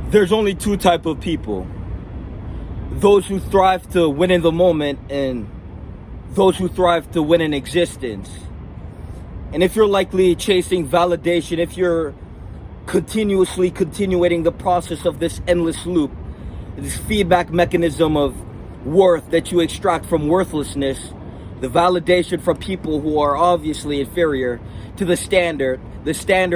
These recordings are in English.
There's only two type of people: those who thrive to win in the moment and those who thrive to win in existence. And if you're likely chasing validation, if you're continuously continuating the process of this endless loop, this feedback mechanism of worth that you extract from worthlessness, the validation from people who are obviously inferior to the standard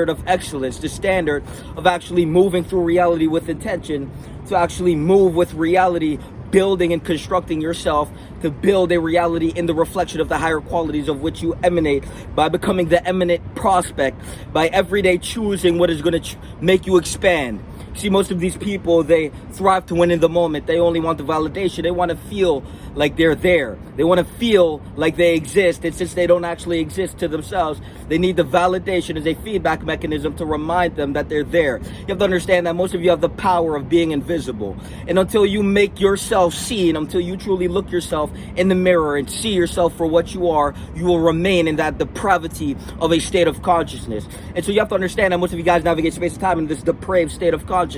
of excellence, the standard of actually moving through reality with intention, to actually move with reality, building and constructing yourself to build a reality in the reflection of the higher qualities of which you emanate by becoming the eminent prospect, by everyday choosing what is going to make you expand. See, most of these people, they thrive to win in the moment. They only want the validation. They want to feel like they're there. They want to feel like they exist. And since they don't actually exist to themselves, they need the validation as a feedback mechanism to remind them that they're there. You have to understand that most of you have the power of being invisible. And until you make yourself seen, until you truly look yourself in the mirror and see yourself for what you are, you will remain in that depravity of a state of consciousness. And so you have to understand that most of you guys navigate space and time in this depraved state of consciousness.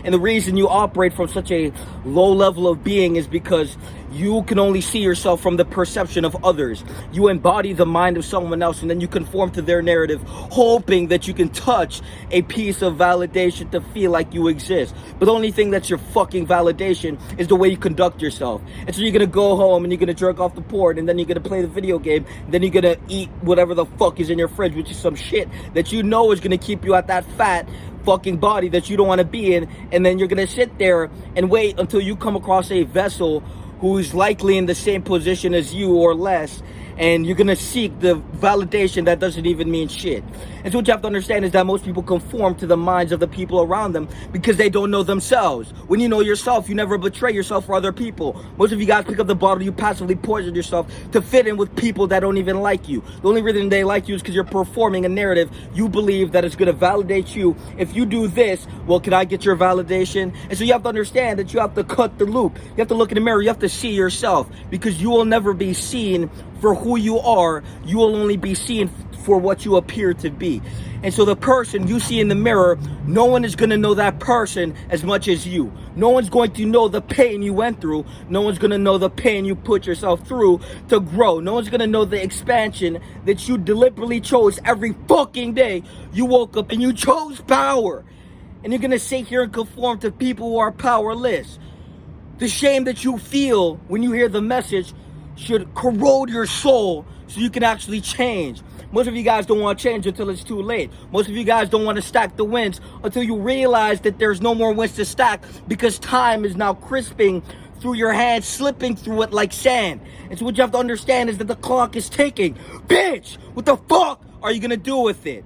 And the reason you operate from such a low level of being is because you can only see yourself from the perception of others. You embody the mind of someone else, and then you conform to their narrative, hoping that you can touch a piece of validation to feel like you exist. But the only thing that's your fucking validation is the way you conduct yourself. And so you're gonna go home and you're gonna jerk off the porn, and then you're gonna play the video game, and then you're gonna eat whatever the fuck is in your fridge, which is some shit that you know is gonna keep you at that fat fucking body that you don't want to be in. And then you're gonna sit there and wait until you come across a vessel who's likely in the same position as you or less, and you're gonna seek the validation that doesn't even mean shit. And so what you have to understand is that most people conform to the minds of the people around them because they don't know themselves. When you know yourself, you never betray yourself for other people. Most of you guys pick up the bottle, you passively poison yourself to fit in with people that don't even like you. The only reason they like you is because you're performing a narrative you believe that is gonna validate you. If you do this, well, can I get your validation? And so you have to understand that you have to cut the loop. You have to look in the mirror, you have to see yourself, because you will never be seen for who you are. You will only be seen for what you appear to be. And so the person you see in the mirror, no one is going to know that person as much as you. No one's going to know the pain you went through. No one's going to know the pain you put yourself through to grow. No one's going to know the expansion that you deliberately chose every fucking day. You woke up and you chose power. And you're going to sit here and conform to people who are powerless. The shame that you feel when you hear the message should corrode your soul so you can actually change. Most of you guys don't want to change until it's too late. Most of you guys don't want to stack the wins until you realize that there's no more wins to stack, because time is now crisping through your hands, slipping through it like sand. And so what you have to understand is that the clock is ticking. Bitch, what the fuck are you going to do with it?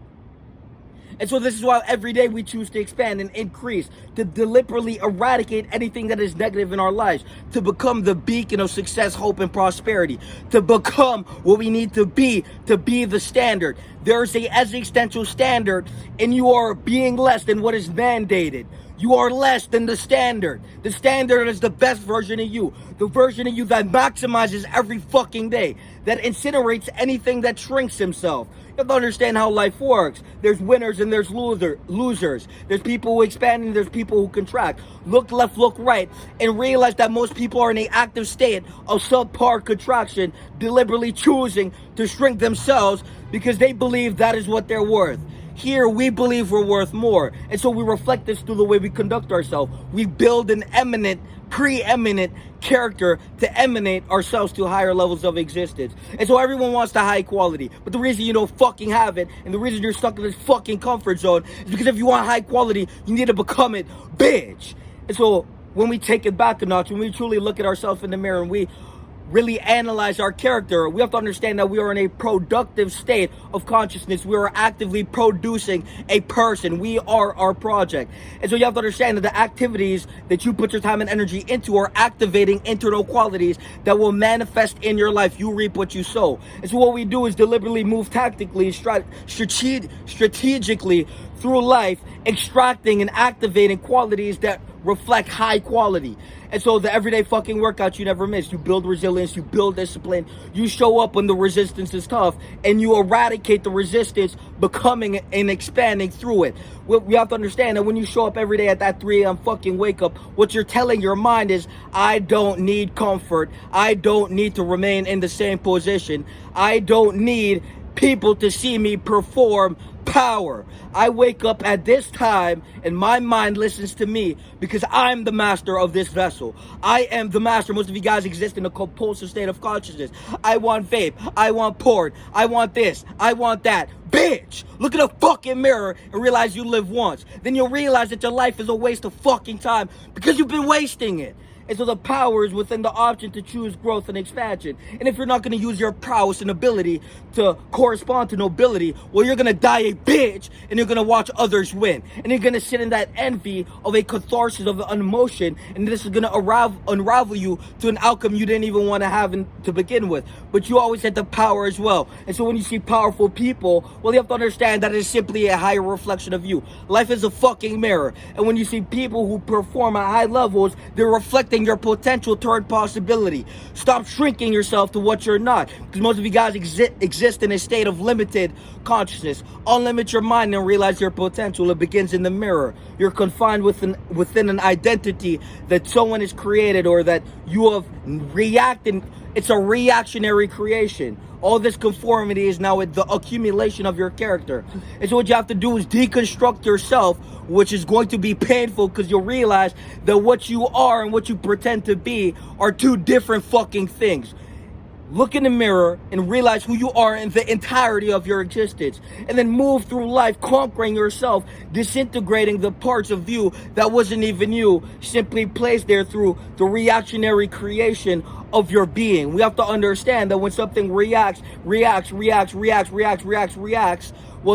And so this is why every day we choose to expand and increase, to deliberately eradicate anything that is negative in our lives, to become the beacon of success, hope, and prosperity, to become what we need to be the standard. There's an existential standard, and you are being less than what is mandated. You are less than the standard. The standard is the best version of you. The version of you that maximizes every fucking day, that incinerates anything that shrinks himself. You have to understand how life works. There's winners and there's losers. There's people who expand and there's people who contract. Look left, look right, and realize that most people are in an active state of subpar contraction, deliberately choosing to shrink themselves because they believe that is what they're worth. Here, we believe we're worth more. And so we reflect this through the way we conduct ourselves. We build an eminent, preeminent character to emanate ourselves to higher levels of existence. And so everyone wants the high quality. But the reason you don't fucking have it, and the reason you're stuck in this fucking comfort zone, is because if you want high quality, you need to become it, bitch. And so when we take it back a notch, when we truly look at ourselves in the mirror and we really analyze our character, we have to understand that we are in a productive state of consciousness. We are actively producing a person. We are our project. And so you have to understand that the activities that you put your time and energy into are activating internal qualities that will manifest in your life. You reap what you sow. And so what we do is deliberately move tactically, strategically through life, extracting and activating qualities that reflect high quality. And so the everyday fucking workouts you never miss, you build resilience, you build discipline, you show up when the resistance is tough, and you eradicate the resistance, becoming and expanding through it. We have to understand that when you show up every day at that 3 a.m. fucking wake up, what you're telling your mind is, I don't need comfort. I don't need to remain in the same position. I don't need people to see me perform power. I wake up at this time and my mind listens to me because I'm the master of this vessel. I am the master. Most of you guys exist in a compulsive state of consciousness. I want vape. I want porn. I want this. I want that. Bitch, look in a fucking mirror and realize you live once. Then you'll realize that your life is a waste of fucking time because you've been wasting it. And so the power is within the option to choose growth and expansion. And if you're not going to use your prowess and ability to correspond to nobility, well, you're going to die a bitch and you're going to watch others win. And you're going to sit in that envy of a catharsis of an emotion. And this is going to unravel you to an outcome you didn't even want to have to begin with. But you always had the power as well. And so when you see powerful people, well, you have to understand that it is simply a higher reflection of you. Life is a fucking mirror. And when you see people who perform at high levels, they're reflecting your potential toward possibility. Stop shrinking yourself to what you're not, because most of you guys exist in a state of limited consciousness. Unlimit your mind and realize your potential. It begins in the mirror. You're confined within an identity that someone has created or that you have reacted. It's a reactionary creation. All this conformity is now the accumulation of your character. And so what you have to do is deconstruct yourself, which is going to be painful because you'll realize that what you are and what you pretend to be are two different fucking things. Look in the mirror and realize who you are in the entirety of your existence. And then move through life conquering yourself, disintegrating the parts of you that wasn't even you, simply placed there through the reactionary creation of your being. We have to understand that when something reacts, well,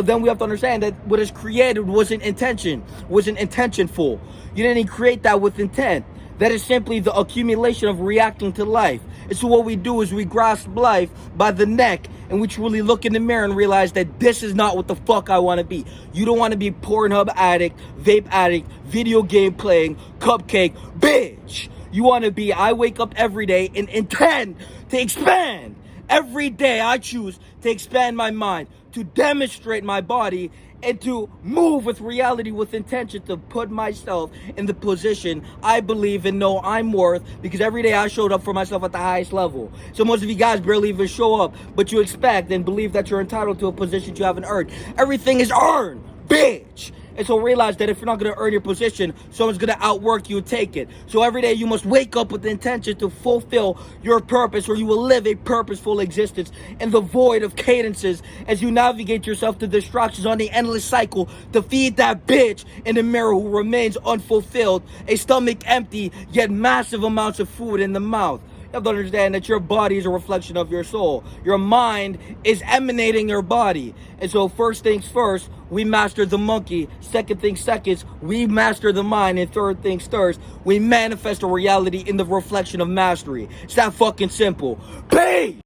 then we have to understand that what is created wasn't intentionful. You didn't create that with intent. That is simply the accumulation of reacting to life. And so what we do is we grasp life by the neck and we truly look in the mirror and realize that this is not what the fuck I want to be. You don't want to be Pornhub addict, vape addict, video game playing, cupcake, bitch. You want to be, I wake up every day and intend to expand. Every day I choose to expand my mind, to demonstrate my body, and to move with reality, with intention, to put myself in the position I believe and know I'm worth, because every day I showed up for myself at the highest level. So most of you guys barely even show up, but you expect and believe that you're entitled to a position you haven't earned. Everything is earned, bitch. And so realize that if you're not going to earn your position, someone's going to outwork you and take it. So every day you must wake up with the intention to fulfill your purpose, or you will live a purposeful existence in the void of cadences as you navigate yourself to distractions on the endless cycle to feed that bitch in the mirror who remains unfulfilled, a stomach empty, yet massive amounts of food in the mouth. You have to understand that your body is a reflection of your soul. Your mind is emanating your body. And so first things first, we master the monkey. Second things second, we master the mind. And third things third, we manifest a reality in the reflection of mastery. It's that fucking simple. Peace!